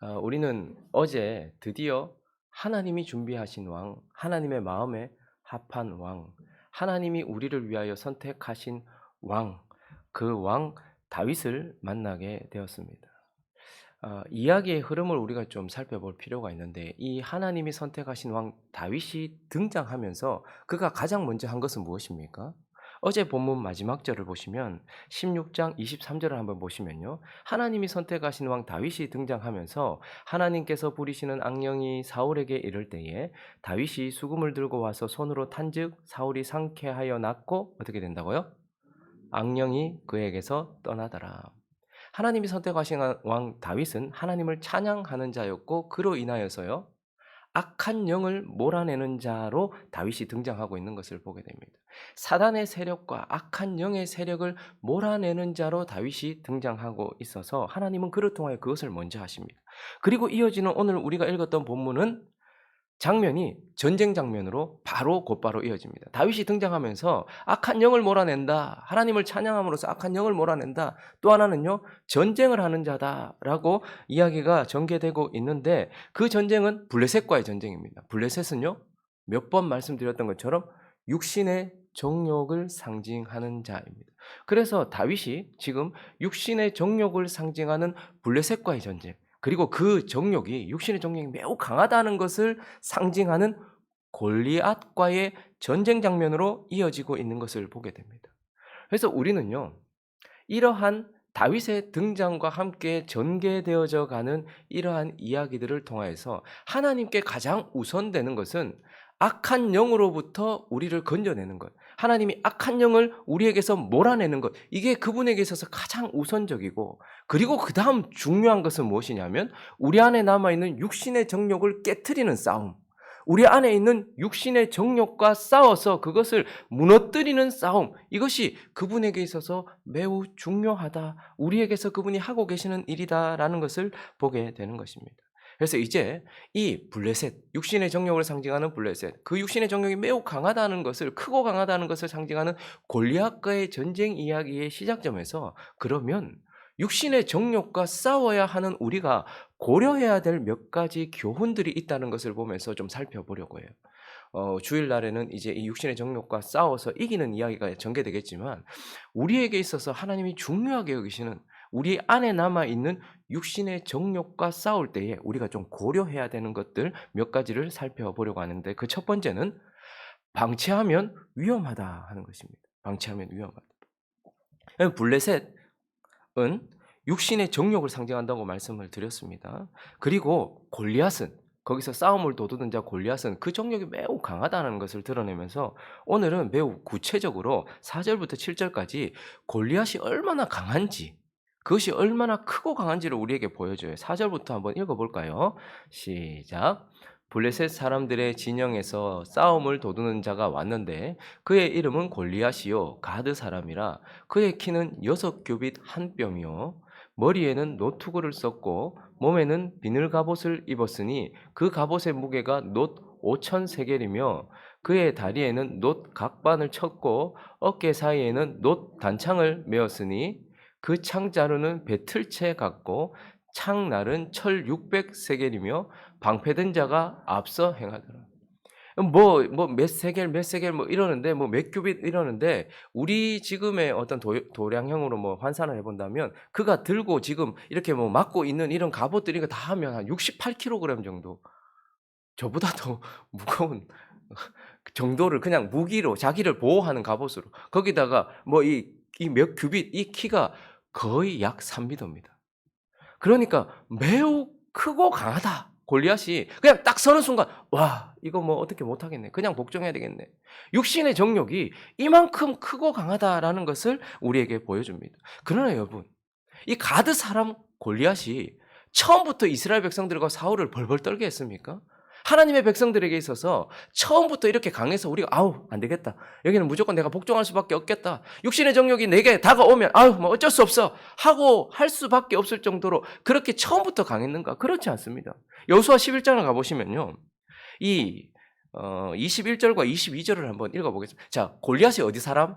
우리는 어제 드디어 하나님이 준비하신 왕, 하나님의 마음에 합한 왕, 하나님이 우리를 위하여 선택하신 왕, 그 왕 다윗을 만나게 되었습니다. 이야기의 흐름을 우리가 좀 살펴볼 필요가 있는데, 이 하나님이 선택하신 왕 다윗이 등장하면서 그가 가장 먼저 한 것은 무엇입니까? 어제 본문 마지막 절을 보시면 16장 23절을 한번 보시면요. 하나님이 선택하신 왕 다윗이 등장하면서 하나님께서 부리시는 악령이 사울에게 이를 때에 다윗이 수금을 들고 와서 손으로 탄즉 사울이 상쾌하여 낫고 어떻게 된다고요? 악령이 그에게서 떠나더라. 하나님이 선택하신 왕 다윗은 하나님을 찬양하는 자였고, 그로 인하여서요 악한 영을 몰아내는 자로 다윗이 등장하고 있는 것을 보게 됩니다. 사단의 세력과 악한 영의 세력을 몰아내는 자로 다윗이 등장하고 있어서 하나님은 그를 통하여 그것을 먼저 하십니다. 그리고 이어지는 오늘 우리가 읽었던 본문은 장면이 전쟁 장면으로 곧바로 이어집니다. 다윗이 등장하면서 악한 영을 몰아낸다. 하나님을 찬양함으로써 악한 영을 몰아낸다. 또 하나는요, 전쟁을 하는 자다라고 이야기가 전개되고 있는데, 그 전쟁은 블레셋과의 전쟁입니다. 블레셋은요, 몇 번 말씀드렸던 것처럼 육신의 정욕을 상징하는 자입니다. 그래서 다윗이 지금 육신의 정욕을 상징하는 블레셋과의 전쟁, 그리고 그 정욕이, 육신의 정욕이 매우 강하다는 것을 상징하는 골리앗과의 전쟁 장면으로 이어지고 있는 것을 보게 됩니다. 그래서 우리는요, 이러한 다윗의 등장과 함께 전개되어져 가는 이러한 이야기들을 통하여서 하나님께 가장 우선되는 것은 악한 영으로부터 우리를 건져내는 것, 하나님이 악한 영을 우리에게서 몰아내는 것, 이게 그분에게 있어서 가장 우선적이고, 그리고 그 다음 중요한 것은 무엇이냐면 우리 안에 남아있는 육신의 정욕을 깨트리는 싸움, 우리 안에 있는 육신의 정욕과 싸워서 그것을 무너뜨리는 싸움, 이것이 그분에게 있어서 매우 중요하다, 우리에게서 그분이 하고 계시는 일이다라는 것을 보게 되는 것입니다. 그래서 이제 이 블레셋, 육신의 정욕을 상징하는 블레셋, 그 육신의 정욕이 매우 강하다는 것을, 크고 강하다는 것을 상징하는 골리앗과의 전쟁 이야기의 시작점에서, 그러면 육신의 정욕과 싸워야 하는 우리가 고려해야 될 몇 가지 교훈들이 있다는 것을 보면서 좀 살펴보려고 해요. 주일날에는 이제 이 육신의 정욕과 싸워서 이기는 이야기가 전개되겠지만, 우리에게 있어서 하나님이 중요하게 여기시는 우리 안에 남아있는 육신의 정욕과 싸울 때에 우리가 좀 고려해야 되는 것들 몇 가지를 살펴보려고 하는데, 그 첫 번째는 방치하면 위험하다 하는 것입니다. 방치하면 위험하다. 블레셋은 육신의 정욕을 상징한다고 말씀을 드렸습니다. 그리고 골리앗은, 거기서 싸움을 도두는 자 골리앗은 그 정욕이 매우 강하다는 것을 드러내면서 오늘은 매우 구체적으로 4절부터 7절까지 골리앗이 얼마나 강한지, 그것이 얼마나 크고 강한지를 우리에게 보여줘요. 4절부터 한번 읽어볼까요? 시작. 블레셋 사람들의 진영에서 싸움을 도두는 자가 왔는데 그의 이름은 골리앗이요 가드 사람이라. 그의 키는 6규빗 한 뼘이요 머리에는 노투구를 썼고 몸에는 비늘 갑옷을 입었으니 그 갑옷의 무게가 놋 5천 세겔이며 그의 다리에는 놋 각반을 쳤고 어깨 사이에는 놋 단창을 메었으니 그 창자루는 배틀채 같고 창날은 철 600세겔이며 방패든 자가 앞서 행하더라. 몇 세겔 몇 세겔 뭐 이러는데, 뭐 몇 규빗 이러는데, 우리 지금의 어떤 도량형으로 뭐 환산을 해본다면 그가 들고 지금 이렇게 뭐 막고 있는 이런 갑옷들 이거 다 하면 한 68kg 정도, 저보다 더 무거운 정도를 그냥 무기로 자기를 보호하는 갑옷으로, 거기다가 뭐 이 몇 규빗, 이 키가 거의 약 3m입니다. 그러니까 매우 크고 강하다. 골리앗이 그냥 딱 서는 순간, 와, 이거 뭐 어떻게 못하겠네, 그냥 복종해야 되겠네. 육신의 정욕이 이만큼 크고 강하다라는 것을 우리에게 보여줍니다. 그러나 여러분, 이 가드 사람 골리앗이 처음부터 이스라엘 백성들과 사울을 벌벌 떨게 했습니까? 하나님의 백성들에게 있어서 처음부터 이렇게 강해서 우리가 아우 안 되겠다, 여기는 무조건 내가 복종할 수밖에 없겠다, 육신의 정욕이 내게 다가오면 아우 뭐 어쩔 수 없어 하고 할 수밖에 없을 정도로 그렇게 처음부터 강했는가? 그렇지 않습니다. 여호수아 11장을 가보시면요, 이 21절과 22절을 한번 읽어보겠습니다. 자, 골리앗이 어디 사람?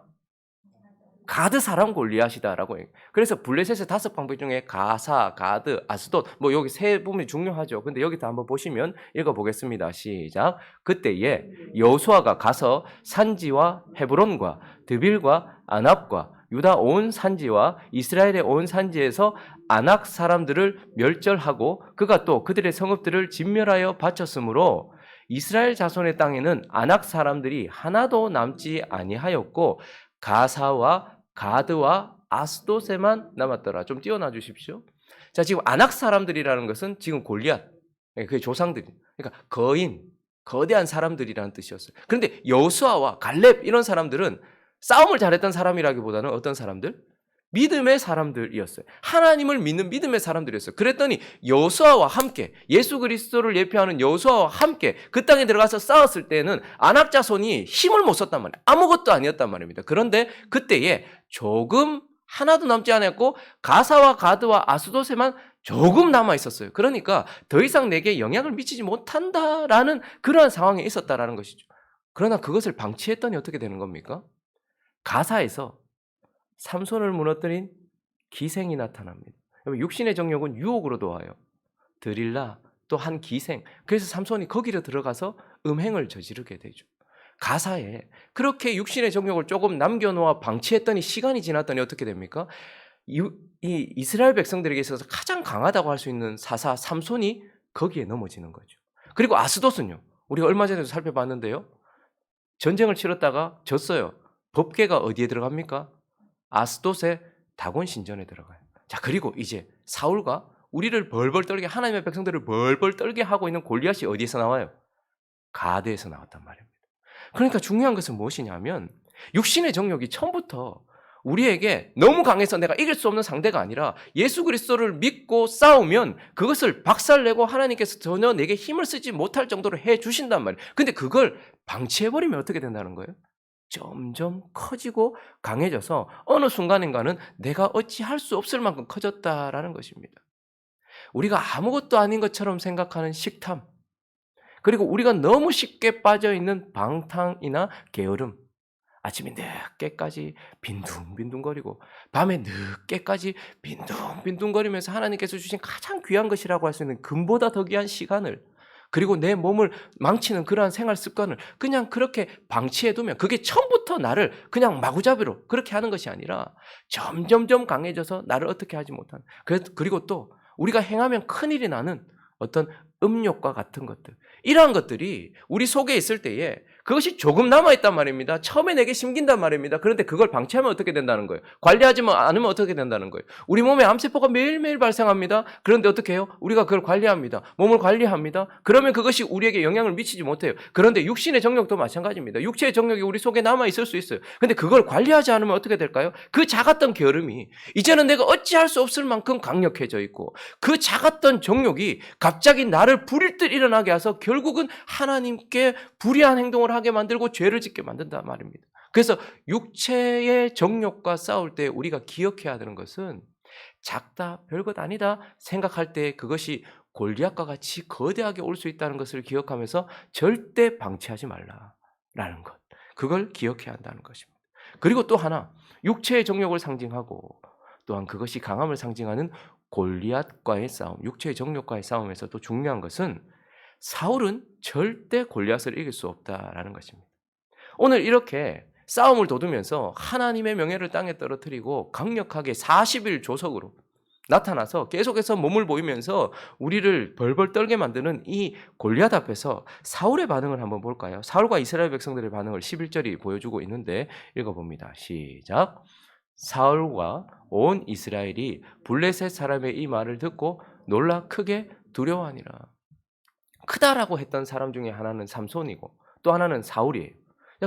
가드 사람 골리앗이다라고 얘기해요. 그래서 블레셋의 5방패 중에 가사, 가드, 아스돗 뭐 여기 세 부분이 중요하죠. 근데 여기도 한번 보시면 읽어보겠습니다. 시작. 그때에 여호수아가 가서 산지와 헤브론과 드빌과 아납과 유다 온 산지와 이스라엘의 온 산지에서 아낙 사람들을 멸절하고 그가 또 그들의 성읍들을 진멸하여 바쳤으므로 이스라엘 자손의 땅에는 아낙 사람들이 하나도 남지 아니하였고 가사와 가드와 아스돗에만 남았더라. 좀 띄워놔 주십시오. 자, 지금 아낙 사람들이라는 것은 지금 골리앗, 그게 조상들이, 그러니까 거인, 거대한 사람들이라는 뜻이었어요. 그런데 여호수아와 갈렙 이런 사람들은 싸움을 잘했던 사람이라기보다는 어떤 사람들? 믿음의 사람들이었어요. 하나님을 믿는 믿음의 사람들이었어요. 그랬더니 여호수아와 함께 예수 그리스도를 예표하는 여호수아와 함께 그 땅에 들어가서 싸웠을 때는 아낙 자손이 힘을 못 썼단 말이에요. 아무것도 아니었단 말입니다. 그런데 그때에 조금 하나도 남지 않았고 가사와 가드와 아스돗에만 조금 남아 있었어요. 그러니까 더 이상 내게 영향을 미치지 못한다라는 그러한 상황에 있었다라는 것이죠. 그러나 그것을 방치했더니 어떻게 되는 겁니까? 가사에서 삼손을 무너뜨린 기생이 나타납니다. 육신의 정욕은 유혹으로도 와요. 드릴라, 또 한 기생. 그래서 삼손이 거기로 들어가서 음행을 저지르게 되죠. 가사에 그렇게 육신의 정욕을 조금 남겨놓아 방치했더니 시간이 지났더니 어떻게 됩니까? 이 이스라엘 백성들에게 있어서 가장 강하다고 할 수 있는 사사 삼손이 거기에 넘어지는 거죠. 그리고 아스돗은요. 우리가 얼마 전에도 살펴봤는데요. 전쟁을 치렀다가 졌어요. 법궤가 어디에 들어갑니까? 아스돗의 다곤 신전에 들어가요. 자, 그리고 이제 사울과 우리를 벌벌 떨게 하나님의 백성들을 벌벌 떨게 하고 있는 골리앗이 어디에서 나와요? 가드에서 나왔단 말입니다. 그러니까 중요한 것은 무엇이냐면 육신의 정욕이 처음부터 우리에게 너무 강해서 내가 이길 수 없는 상대가 아니라 예수 그리스도를 믿고 싸우면 그것을 박살내고 하나님께서 전혀 내게 힘을 쓰지 못할 정도로 해 주신단 말이에요. 근데 그걸 방치해버리면 어떻게 된다는 거예요? 점점 커지고 강해져서 어느 순간인가는 내가 어찌할 수 없을 만큼 커졌다라는 것입니다. 우리가 아무것도 아닌 것처럼 생각하는 식탐, 그리고 우리가 너무 쉽게 빠져있는 방탕이나 게으름, 아침에 늦게까지 빈둥빈둥거리고 밤에 늦게까지 빈둥빈둥거리면서 하나님께서 주신 가장 귀한 것이라고 할 수 있는 금보다 더 귀한 시간을, 그리고 내 몸을 망치는 그러한 생활 습관을 그냥 그렇게 방치해두면 그게 처음부터 나를 그냥 마구잡이로 그렇게 하는 것이 아니라 점점점 강해져서 나를 어떻게 하지 못하는, 그리고 또 우리가 행하면 큰일이 나는 어떤 음욕과 같은 것들, 이러한 것들이 우리 속에 있을 때에 그것이 조금 남아있단 말입니다. 처음에 내게 심긴단 말입니다. 그런데 그걸 방치하면 어떻게 된다는 거예요? 관리하지 않으면 어떻게 된다는 거예요? 우리 몸에 암세포가 매일매일 발생합니다. 그런데 어떻게 해요? 우리가 그걸 관리합니다. 몸을 관리합니다. 그러면 그것이 우리에게 영향을 미치지 못해요. 그런데 육신의 정욕도 마찬가지입니다. 육체의 정욕이 우리 속에 남아있을 수 있어요. 근데 그걸 관리하지 않으면 어떻게 될까요? 그 작았던 게으름이 이제는 내가 어찌할 수 없을 만큼 강력해져 있고, 그 작았던 정욕이 갑자기 나를 부릴 듯 일어나게 해서 결국은 하나님께 불의한 행동을 하게 만들고 죄를 짓게 만든단 말입니다. 그래서 육체의 정욕과 싸울 때 우리가 기억해야 되는 것은 작다, 별것 아니다 생각할 때 그것이 골리앗과 같이 거대하게 올 수 있다는 것을 기억하면서 절대 방치하지 말라라는 것, 그걸 기억해야 한다는 것입니다. 그리고 또 하나, 육체의 정욕을 상징하고 또한 그것이 강함을 상징하는 골리앗과의 싸움, 육체의 정욕과의 싸움에서 또 중요한 것은 사울은 절대 골리앗을 이길 수 없다라는 것입니다. 오늘 이렇게 싸움을 돋우면서 하나님의 명예를 땅에 떨어뜨리고 강력하게 40일 조석으로 나타나서 계속해서 몸을 보이면서 우리를 벌벌 떨게 만드는 이 골리앗 앞에서 사울의 반응을 한번 볼까요? 사울과 이스라엘 백성들의 반응을 11절이 보여주고 있는데 읽어봅니다. 시작. 사울과 온 이스라엘이 블레셋 사람의 이 말을 듣고 놀라 크게 두려워하니라. 크다라고 했던 사람 중에 하나는 삼손이고 또 하나는 사울이에요.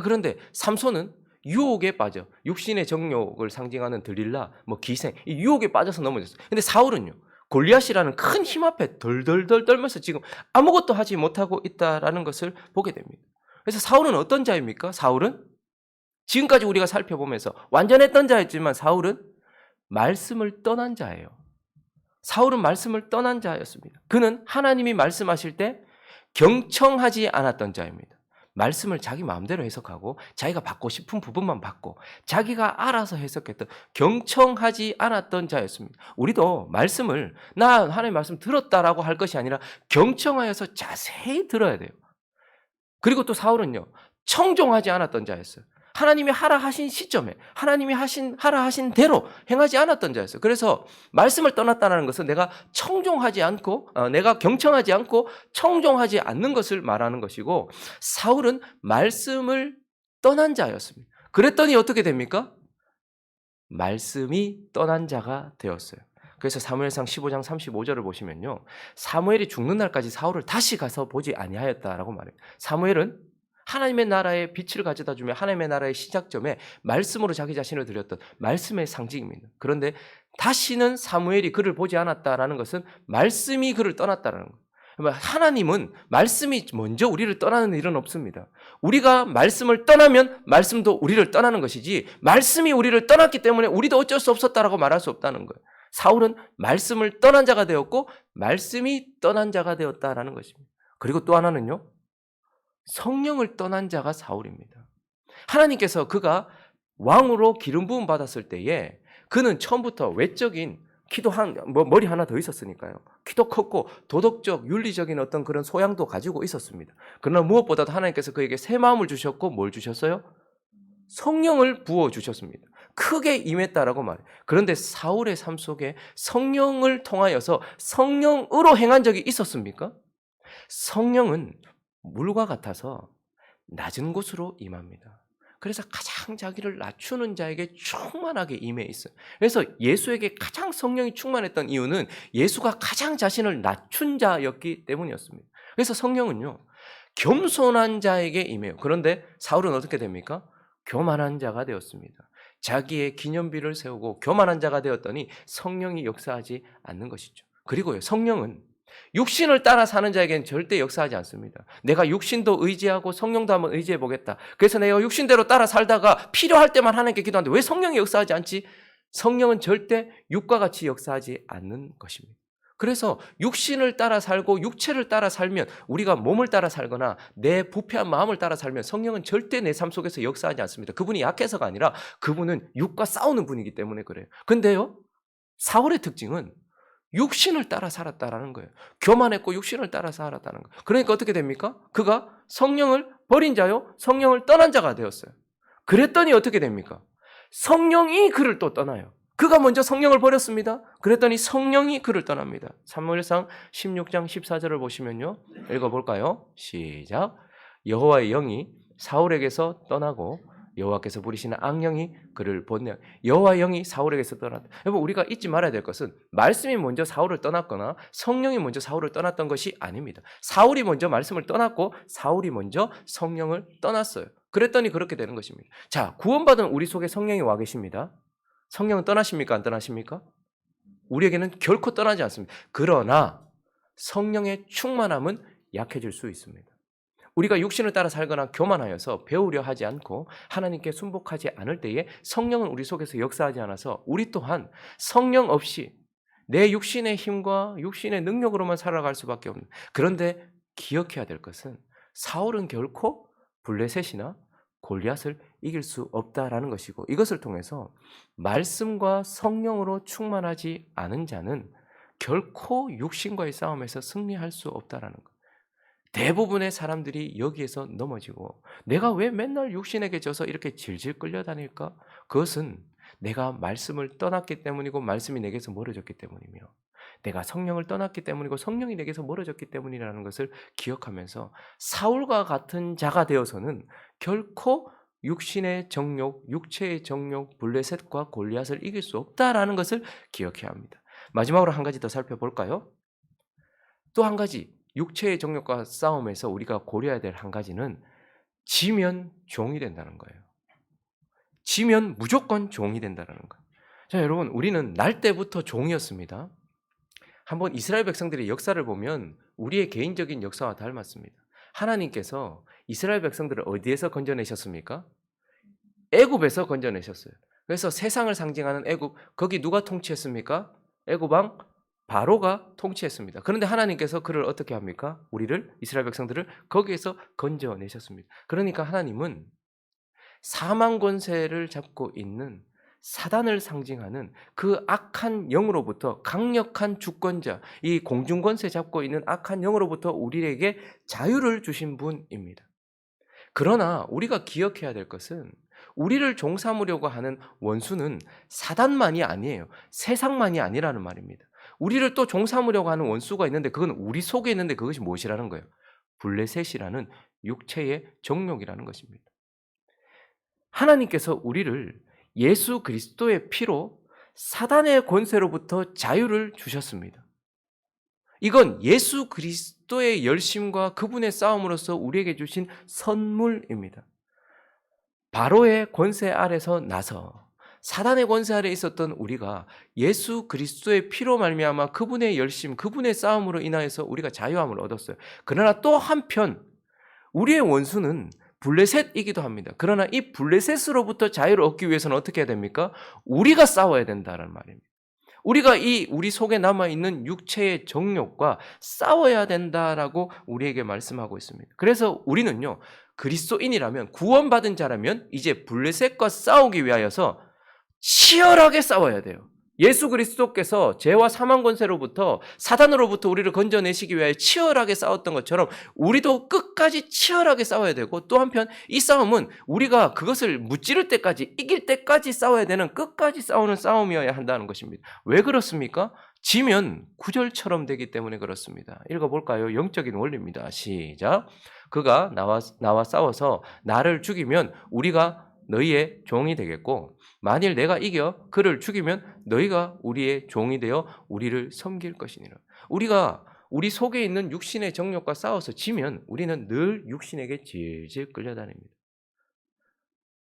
그런데 삼손은 유혹에 빠져, 육신의 정욕을 상징하는 들릴라, 기생, 이 유혹에 빠져서 넘어졌어요. 근데 사울은요, 골리앗이라는 큰 힘 앞에 덜덜덜 떨면서 지금 아무것도 하지 못하고 있다라는 것을 보게 됩니다. 그래서 사울은 어떤 자입니까? 사울은 지금까지 우리가 살펴보면서 완전했던 자였지만 사울은 말씀을 떠난 자예요. 사울은 말씀을 떠난 자였습니다. 그는 하나님이 말씀하실 때 경청하지 않았던 자입니다. 말씀을 자기 마음대로 해석하고 자기가 받고 싶은 부분만 받고 자기가 알아서 해석했던 경청하지 않았던 자였습니다. 우리도 말씀을 나 하나님의 말씀 들었다라고 할 것이 아니라 경청하여서 자세히 들어야 돼요. 그리고 또 사울은요, 청종하지 않았던 자였어요. 하나님이 하라 하신 시점에 하나님이 하라 하신 대로 행하지 않았던 자였어요. 그래서 말씀을 떠났다는 것은 내가 청종하지 않고 내가 경청하지 않고 청종하지 않는 것을 말하는 것이고, 사울은 말씀을 떠난 자였습니다. 그랬더니 어떻게 됩니까? 말씀이 떠난 자가 되었어요. 그래서 사무엘상 15장 35절을 보시면요, 사무엘이 죽는 날까지 사울을 다시 가서 보지 아니하였다라고 말해요. 사무엘은 하나님의 나라의 빛을 가져다 주며 하나님의 나라의 시작점에 말씀으로 자기 자신을 드렸던 말씀의 상징입니다. 그런데 다시는 사무엘이 그를 보지 않았다라는 것은 말씀이 그를 떠났다라는 거예요. 하나님은 말씀이 먼저 우리를 떠나는 일은 없습니다. 우리가 말씀을 떠나면 말씀도 우리를 떠나는 것이지, 말씀이 우리를 떠났기 때문에 우리도 어쩔 수 없었다라고 말할 수 없다는 거예요. 사울은 말씀을 떠난 자가 되었고 말씀이 떠난 자가 되었다라는 것입니다. 그리고 또 하나는요, 성령을 떠난 자가 사울입니다. 하나님께서 그가 왕으로 기름 부음 받았을 때에 그는 처음부터 외적인 키도 머리 하나 더 있었으니까요. 키도 컸고 도덕적, 윤리적인 어떤 그런 소양도 가지고 있었습니다. 그러나 무엇보다도 하나님께서 그에게 새 마음을 주셨고 뭘 주셨어요? 성령을 부어 주셨습니다. 크게 임했다라고 말해요. 그런데 사울의 삶 속에 성령을 통하여서 성령으로 행한 적이 있었습니까? 성령은 물과 같아서 낮은 곳으로 임합니다. 그래서 가장 자기를 낮추는 자에게 충만하게 임해 있어요. 그래서 예수에게 가장 성령이 충만했던 이유는 예수가 가장 자신을 낮춘 자였기 때문이었습니다. 그래서 성령은요, 겸손한 자에게 임해요. 그런데 사울은 어떻게 됩니까? 교만한 자가 되었습니다. 자기의 기념비를 세우고 교만한 자가 되었더니 성령이 역사하지 않는 것이죠. 그리고요, 성령은 육신을 따라 사는 자에게는 절대 역사하지 않습니다. 내가 육신도 의지하고 성령도 한번 의지해 보겠다. 그래서 내가 육신대로 따라 살다가 필요할 때만 하나님께 기도하는데 왜 성령이 역사하지 않지? 성령은 절대 육과 같이 역사하지 않는 것입니다. 그래서 육신을 따라 살고 육체를 따라 살면, 우리가 몸을 따라 살거나 내 부패한 마음을 따라 살면 성령은 절대 내 삶 속에서 역사하지 않습니다. 그분이 약해서가 아니라 그분은 육과 싸우는 분이기 때문에 그래요. 근데요, 사울의 특징은 육신을 따라 살았다라는 거예요. 교만했고 육신을 따라 살았다는 거예요. 그러니까 어떻게 됩니까? 그가 성령을 버린 자요, 성령을 떠난 자가 되었어요. 그랬더니 어떻게 됩니까? 성령이 그를 또 떠나요. 그가 먼저 성령을 버렸습니다. 그랬더니 성령이 그를 떠납니다. 사무엘상 16장 14절을 보시면요, 읽어볼까요? 시작. 여호와의 영이 사울에게서 떠나고 여호와께서 부리시는 악령이 그를 본내. 여호와의 영이 사울에게서 떠났다. 여러분, 우리가 잊지 말아야 될 것은 말씀이 먼저 사울을 떠났거나 성령이 먼저 사울을 떠났던 것이 아닙니다. 사울이 먼저 말씀을 떠났고 사울이 먼저 성령을 떠났어요. 그랬더니 그렇게 되는 것입니다. 자, 구원받은 우리 속에 성령이 와 계십니다. 성령은 떠나십니까? 안 떠나십니까? 우리에게는 결코 떠나지 않습니다. 그러나 성령의 충만함은 약해질 수 있습니다. 우리가 육신을 따라 살거나 교만하여서 배우려 하지 않고 하나님께 순복하지 않을 때에 성령은 우리 속에서 역사하지 않아서 우리 또한 성령 없이 내 육신의 힘과 육신의 능력으로만 살아갈 수밖에 없는. 그런데 기억해야 될 것은 사울은 결코 블레셋이나 골리앗을 이길 수 없다라는 것이고, 이것을 통해서 말씀과 성령으로 충만하지 않은 자는 결코 육신과의 싸움에서 승리할 수 없다라는 것. 대부분의 사람들이 여기에서 넘어지고, 내가 왜 맨날 육신에게 져서 이렇게 질질 끌려다닐까? 그것은 내가 말씀을 떠났기 때문이고 말씀이 내게서 멀어졌기 때문이며, 내가 성령을 떠났기 때문이고 성령이 내게서 멀어졌기 때문이라는 것을 기억하면서 사울과 같은 자가 되어서는 결코 육신의 정욕, 육체의 정욕, 블레셋과 골리앗을 이길 수 없다라는 것을 기억해야 합니다. 마지막으로 한 가지 더 살펴볼까요? 또 한 가지, 육체의 정욕과 싸움에서 우리가 고려해야 될 한 가지는 지면 종이 된다는 거예요. 지면 무조건 종이 된다는 거예요. 자, 여러분, 우리는 날 때부터 종이었습니다. 한번 이스라엘 백성들의 역사를 보면 우리의 개인적인 역사와 닮았습니다. 하나님께서 이스라엘 백성들을 어디에서 건져내셨습니까? 애굽에서 건져내셨어요. 그래서 세상을 상징하는 애굽, 거기 누가 통치했습니까? 애굽 왕 바로가 통치했습니다. 그런데 하나님께서 그를 어떻게 합니까? 우리를 이스라엘 백성들을 거기에서 건져내셨습니다. 그러니까 하나님은 사망 권세를 잡고 있는 사단을 상징하는 그 악한 영으로부터 강력한 주권자, 이 공중 권세 잡고 있는 악한 영으로부터 우리에게 자유를 주신 분입니다. 그러나 우리가 기억해야 될 것은 우리를 종삼으려고 하는 원수는 사단만이 아니에요. 세상만이 아니라는 말입니다. 우리를 또 종삼으려고 하는 원수가 있는데 그건 우리 속에 있는데 그것이 무엇이라는 거예요? 블레셋이라는 육체의 정욕이라는 것입니다. 하나님께서 우리를 예수 그리스도의 피로 사단의 권세로부터 자유를 주셨습니다. 이건 예수 그리스도의 열심과 그분의 싸움으로서 우리에게 주신 선물입니다. 바로의 권세 아래서 나서 사단의 권세 아래 있었던 우리가 예수 그리스도의 피로 말미암아 그분의 열심, 그분의 싸움으로 인하여서 우리가 자유함을 얻었어요. 그러나 또 한편 우리의 원수는 블레셋이기도 합니다. 그러나 이 블레셋으로부터 자유를 얻기 위해서는 어떻게 해야 됩니까? 우리가 싸워야 된다는 말입니다. 우리가 우리 속에 남아있는 육체의 정욕과 싸워야 된다라고 우리에게 말씀하고 있습니다. 그래서 우리는요, 그리스도인이라면, 구원받은 자라면 이제 블레셋과 싸우기 위하여서 치열하게 싸워야 돼요. 예수 그리스도께서 죄와 사망 권세로부터 사단으로부터 우리를 건져내시기 위하여 치열하게 싸웠던 것처럼 우리도 끝까지 치열하게 싸워야 되고, 또 한편 이 싸움은 우리가 그것을 무찌를 때까지, 이길 때까지 싸워야 되는 끝까지 싸우는 싸움이어야 한다는 것입니다. 왜 그렇습니까? 지면 구절처럼 되기 때문에 그렇습니다. 읽어볼까요? 영적인 원리입니다. 시작. 그가 나와 싸워서 나를 죽이면 우리가 너희의 종이 되겠고, 만일 내가 이겨 그를 죽이면 너희가 우리의 종이 되어 우리를 섬길 것이니라. 우리가 우리 속에 있는 육신의 정욕과 싸워서 지면 우리는 늘 육신에게 질질 끌려다닙니다.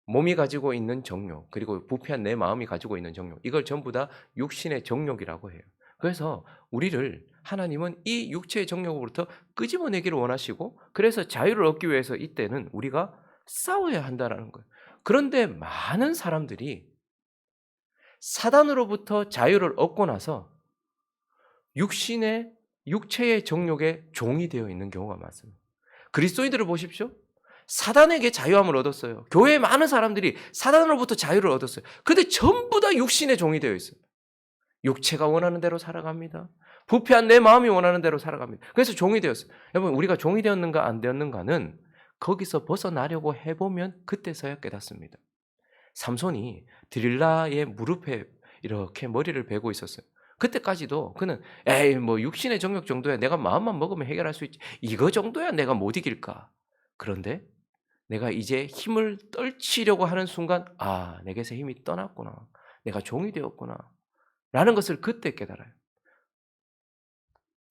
몸이 가지고 있는 정욕, 그리고 부패한 내 마음이 가지고 있는 정욕, 이걸 전부 다 육신의 정욕이라고 해요. 그래서 우리를 하나님은 이 육체의 정욕으로부터 끄집어내기를 원하시고, 그래서 자유를 얻기 위해서 이때는 우리가 싸워야 한다는 거예요. 그런데 많은 사람들이 사단으로부터 자유를 얻고 나서 육체의 정욕의 종이 되어 있는 경우가 많습니다. 그리스도인들을 보십시오. 사단에게 자유함을 얻었어요. 교회에 많은 사람들이 사단으로부터 자유를 얻었어요. 그런데 전부 다 육신의 종이 되어 있어요. 육체가 원하는 대로 살아갑니다. 부패한 내 마음이 원하는 대로 살아갑니다. 그래서 종이 되었어요. 여러분, 우리가 종이 되었는가 안 되었는가는 거기서 벗어나려고 해보면 그때서야 깨닫습니다. 삼손이 드릴라의 무릎에 이렇게 머리를 베고 있었어요. 그때까지도 그는 에이 뭐 육신의 정욕 정도야, 내가 마음만 먹으면 해결할 수 있지, 이거 정도야 내가 못 이길까. 그런데 내가 이제 힘을 떨치려고 하는 순간, 아, 내게서 힘이 떠났구나, 내가 종이 되었구나 라는 것을 그때 깨달아요.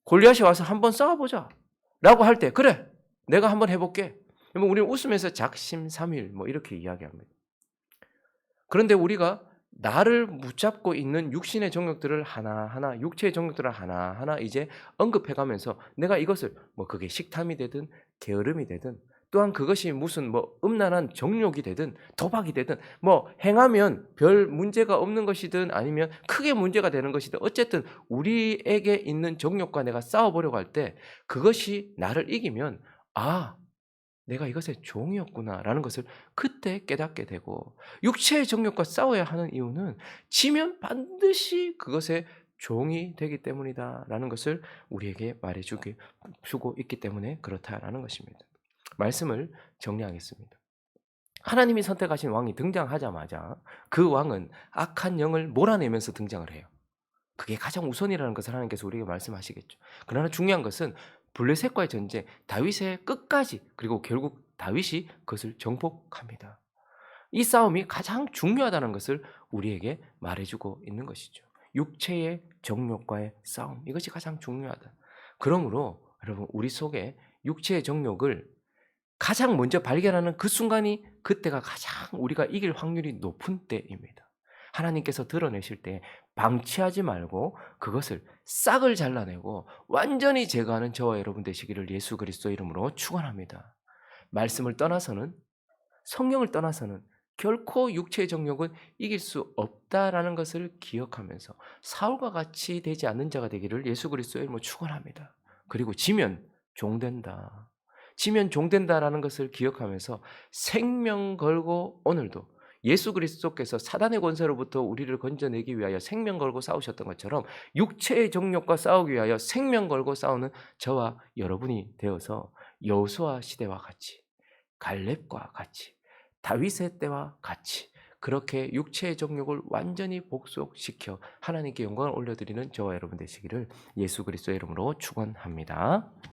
골리앗이 와서 한번 싸워보자 라고 할 때, 그래 내가 한번 해볼게. 우리는 웃으면서 작심삼일 뭐 이렇게 이야기합니다. 그런데 우리가 나를 붙잡고 있는 육신의 정욕들을 하나하나, 육체의 정욕들을 하나하나 이제 언급해가면서 내가 이것을 뭐 그게 식탐이 되든 게으름이 되든, 또한 그것이 무슨 뭐 음란한 정욕이 되든 도박이 되든, 뭐 행하면 별 문제가 없는 것이든 아니면 크게 문제가 되는 것이든, 어쨌든 우리에게 있는 정욕과 내가 싸워보려고 할 때 그것이 나를 이기면, 아, 내가 이것의 종이었구나라는 것을 그때 깨닫게 되고, 육체의 정욕과 싸워야 하는 이유는 지면 반드시 그것의 종이 되기 때문이다라는 것을 우리에게 말해주고 있기 때문에 그렇다라는 것입니다. 말씀을 정리하겠습니다. 하나님이 선택하신 왕이 등장하자마자 그 왕은 악한 영을 몰아내면서 등장을 해요. 그게 가장 우선이라는 것을 하나님께서 우리에게 말씀하시겠죠. 그러나 중요한 것은 블레셋과의 전쟁, 다윗의 끝까지, 그리고 결국 다윗이 그것을 정복합니다. 이 싸움이 가장 중요하다는 것을 우리에게 말해주고 있는 것이죠. 육체의 정욕과의 싸움, 이것이 가장 중요하다. 그러므로 여러분, 우리 속에 육체의 정욕을 가장 먼저 발견하는 그 순간이, 그때가 가장 우리가 이길 확률이 높은 때입니다. 하나님께서 드러내실 때 방치하지 말고 그것을 싹을 잘라내고 완전히 제거하는 저와 여러분 되시기를 예수 그리스도 이름으로 축원합니다. 말씀을 떠나서는, 성령을 떠나서는 결코 육체의 정욕은 이길 수 없다라는 것을 기억하면서 사울과 같이 되지 않는 자가 되기를 예수 그리스도의 이름으로 축원합니다. 그리고 지면 종된다. 지면 종된다라는 것을 기억하면서 생명 걸고 오늘도 예수 그리스도께서 사단의 권세로부터 우리를 건져내기 위하여 생명 걸고 싸우셨던 것처럼 육체의 정욕과 싸우기 위하여 생명 걸고 싸우는 저와 여러분이 되어서 여호수아 시대와 같이 갈렙과 같이 다윗의 때와 같이 그렇게 육체의 정욕을 완전히 복속시켜 하나님께 영광을 올려드리는 저와 여러분 되시기를 예수 그리스도의 이름으로 축원합니다.